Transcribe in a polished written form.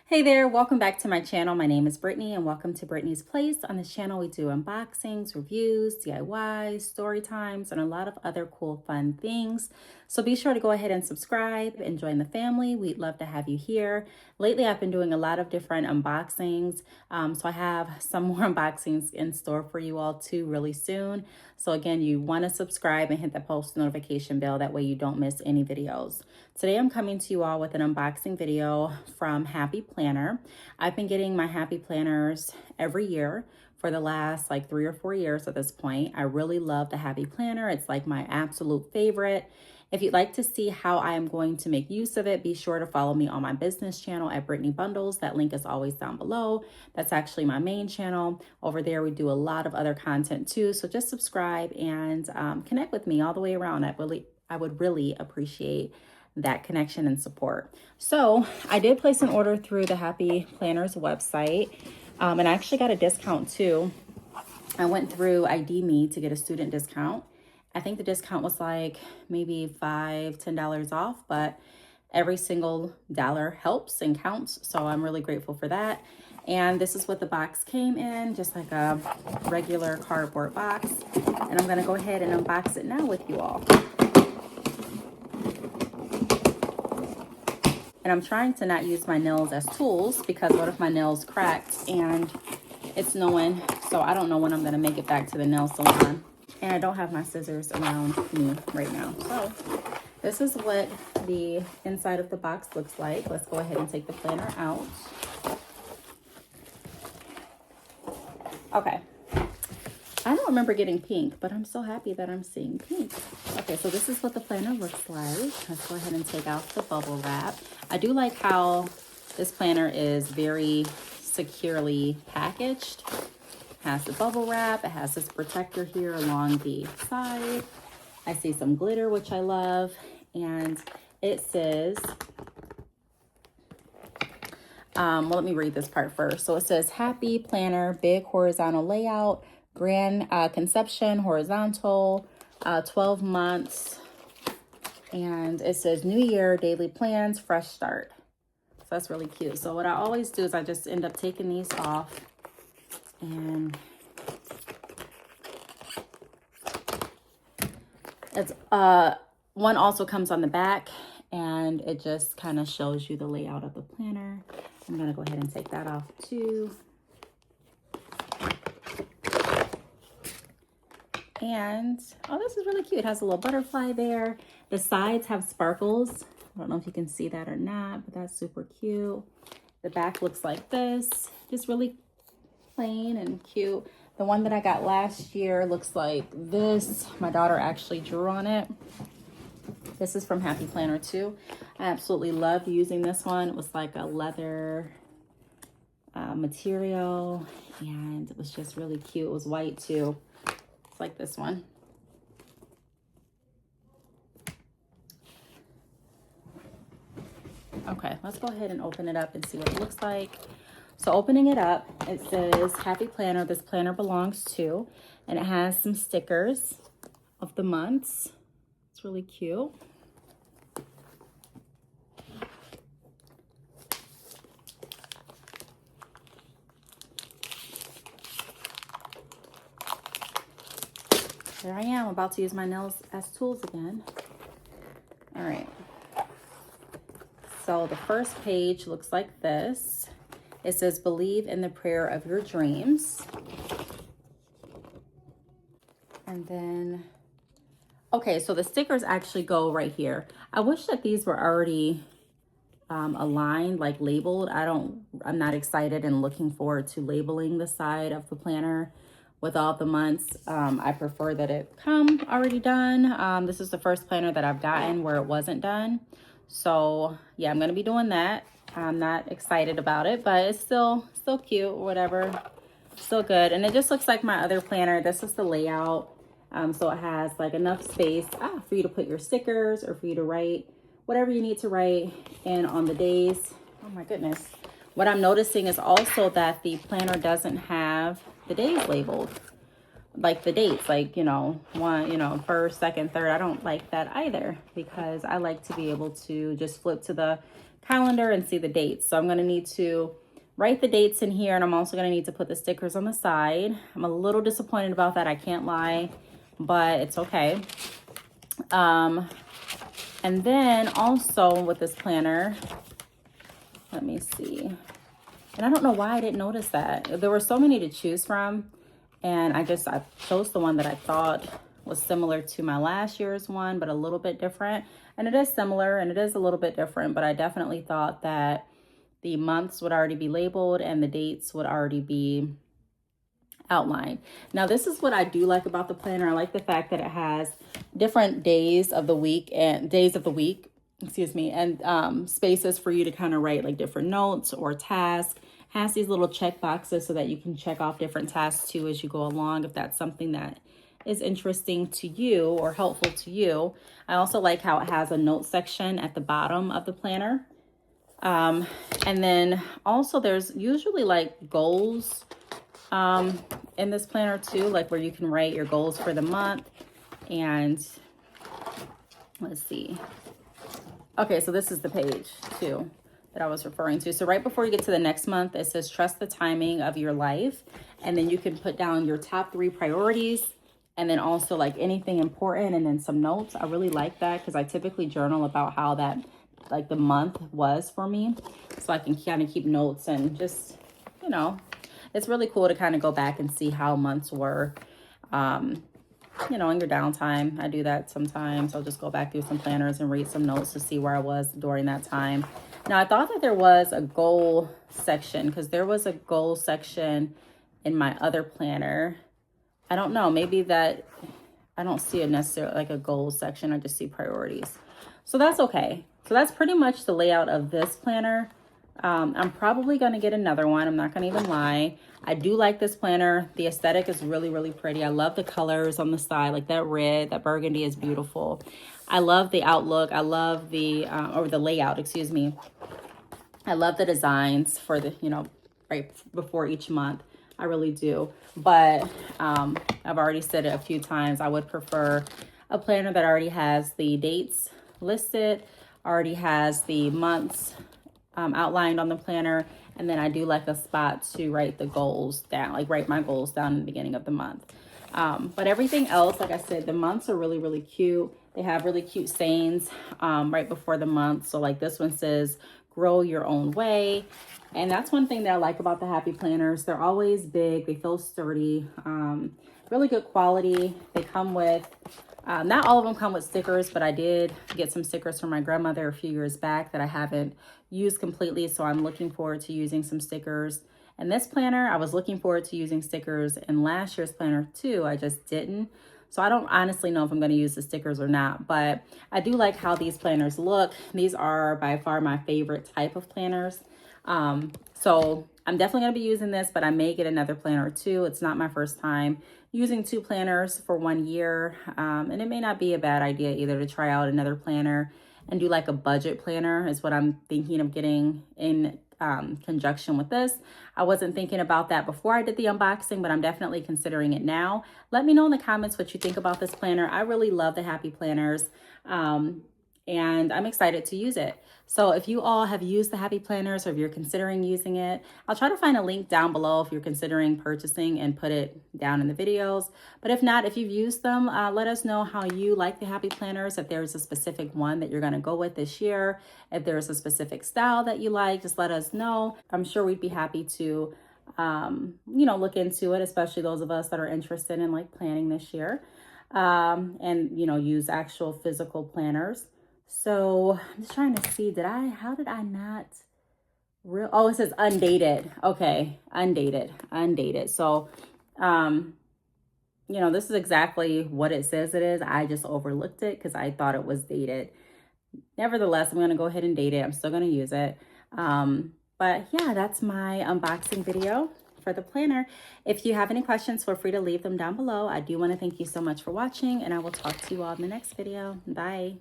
Hey there, welcome back to my channel. My name is Brittney and welcome to Brittney's Place. On this channel, we do unboxings, reviews, DIYs, story times, and a lot of other cool, fun things. So be sure to go ahead and subscribe and join the family. We'd love to have you here. Lately, I've been doing a lot of different unboxings. So I have some more unboxings in store for you all too really soon. So again, you want to subscribe and hit the post notification bell. That way you don't miss any videos. Today, I'm coming to you all with an unboxing video from Happy Planner. I've been getting my Happy Planners every year for the last like 3 or 4 years at this point. I really love the Happy Planner. It's like my absolute favorite. If you'd like to see how I am going to make use of it, be sure to follow me on my business channel at Brittney Bundles. That link is always down below. That's actually my main channel. Over there, we do a lot of other content too. So just subscribe and connect with me all the way around. I would really appreciate that connection and support. So I did place an order through the Happy Planners website, and I actually got a discount too. I went through ID Me to get a student discount. I think the discount was like maybe $5–10 off, but every single dollar helps and counts. So I'm really grateful for that. And this is what the box came in, just like a regular cardboard box. And I'm gonna go ahead and unbox it now with you all. And I'm trying to not use my nails as tools because what if my nails cracked and it's snowing, so I don't know when I'm gonna make it back to the nail salon. And I don't have my scissors around me right now. So this is what the inside of the box looks like. Let's go ahead and take the planner out. Okay. I don't remember getting pink, but I'm so happy that I'm seeing pink. Okay, so this is what the planner looks like. Let's go ahead and take out the bubble wrap. I do like how this planner is very securely packaged. It has the bubble wrap. It has this protector here along the side. I see some glitter, which I love. And it says, well, let me read this part first. So it says, Happy Planner, big horizontal layout, grand conception, horizontal, 12 months. And it says new year, daily plans, fresh start. So that's really cute. So what I always do is I just end up taking these off, and it's one also comes on the back, and it just kind of shows you the layout of the planner. I'm gonna go ahead and take that off too. And oh, this is really cute. It has a little butterfly there. The sides have sparkles. I don't know if you can see that or not, but that's super cute. The back looks like this, just really plain and cute. The one that I got last year looks like this. My daughter actually drew on it. This is from Happy Planner too. I absolutely loved using this one. It was like a leather material, and it was just really cute. It was white too. It's like this one. Okay, let's go ahead and open it up and see what it looks like. So opening it up, it says Happy Planner, this planner belongs to, and it has some stickers of the months. It's really cute. There I am, about to use my nails as tools again. All right. So the first page looks like this. It says, believe in the prayer of your dreams. And then, okay, so the stickers actually go right here. I wish that these were already aligned, like labeled. I'm not excited and looking forward to labeling the side of the planner with all the months. I prefer that it come already done. This is the first planner that I've gotten where it wasn't done. So yeah, I'm gonna be doing that. I'm not excited about it, but it's still cute, whatever. Still good. And it just looks like my other planner. This is the layout. So it has like enough space for you to put your stickers or for you to write whatever you need to write in on the days. Oh my goodness. What I'm noticing is also that the planner doesn't have the days labeled, like the dates, like, first, second, third. I don't like that either, because I like to be able to just flip to the calendar and see the dates. So I'm going to need to write the dates in here, and I'm also going to need to put the stickers on the side. I'm a little disappointed about that, I can't lie, but it's okay. And then also with this planner, let me see. And I don't know why I didn't notice that. There were so many to choose from, and I chose the one that I thought was similar to my last year's one, but a little bit different. And it is similar and it is a little bit different, but I definitely thought that the months would already be labeled and the dates would already be outlined. Now, this is what I do like about the planner. I like the fact that it has different days of the week, and spaces for you to kind of write like different notes or tasks. Has these little check boxes so that you can check off different tasks too as you go along, if that's something that is interesting to you or helpful to you. I also like how it has a note section at the bottom of the planner. And then also there's usually like goals in this planner too, like where you can write your goals for the month. And let's see. Okay, so this is the page too that I was referring to. So right before you get to the next month, it says trust the timing of your life. And then you can put down your top 3 priorities, and then also like anything important, and then some notes. I really like that because I typically journal about how that like the month was for me. So I can kind of keep notes and just, you know, it's really cool to kind of go back and see how months were, you know, in your downtime. I do that sometimes. I'll just go back through some planners and read some notes to see where I was during that time. Now, I thought that there was a goal section, because there was a goal section in my other planner. I don't know, maybe that I don't see a necessarily like a goal section. I just see priorities. So that's okay. So that's pretty much the layout of this planner. I'm probably going to get another one. I'm not going to even lie. I do like this planner. The aesthetic is really, really pretty. I love the colors on the side, like that red, that burgundy is beautiful. I love the outlook. I love the, or the layout, excuse me. I love the designs for the, you know, right before each month. I really do. But I've already said it a few times. I would prefer a planner that already has the dates listed, already has the months outlined on the planner, and then I do like a spot to write the goals down, like write my goals down in the beginning of the month. But everything else, like I said, the months are really, really cute. They have really cute sayings right before the month. So like this one says, grow your own way. And that's one thing that I like about the Happy Planners. They're always big. They feel sturdy, really good quality. They come with, not all of them come with stickers, but I did get some stickers from my grandmother a few years back that I haven't used completely. So I'm looking forward to using some stickers in this planner. I was looking forward to using stickers in last year's planner too. I just didn't. So I don't honestly know if I'm going to use the stickers or not, but I do like how these planners look. These are by far my favorite type of planners. So I'm definitely going to be using this, but I may get another planner or two. It's not my first time using 2 planners for 1 year. And it may not be a bad idea either to try out another planner and do like a budget planner is what I'm thinking of getting in conjunction with this. I wasn't thinking about that before I did the unboxing, but I'm definitely considering it now. Let me know in the comments what you think about this planner. I really love the Happy Planners. And I'm excited to use it. So if you all have used the Happy Planners, or if you're considering using it, I'll try to find a link down below if you're considering purchasing and put it down in the videos. But if not, if you've used them, let us know how you like the Happy Planners. If there's a specific one that you're gonna go with this year, if there's a specific style that you like, just let us know. I'm sure we'd be happy to, you know, look into it, especially those of us that are interested in like planning this year, and, you know, use actual physical planners. So I'm just trying to see, how did I not oh, it says undated. Okay, undated. So, you know, this is exactly what it says it is. I just overlooked it because I thought it was dated. Nevertheless, I'm going to go ahead and date it. I'm still going to use it. But yeah, that's my unboxing video for the planner. If you have any questions, feel free to leave them down below. I do want to thank you so much for watching, and I will talk to you all in the next video. Bye.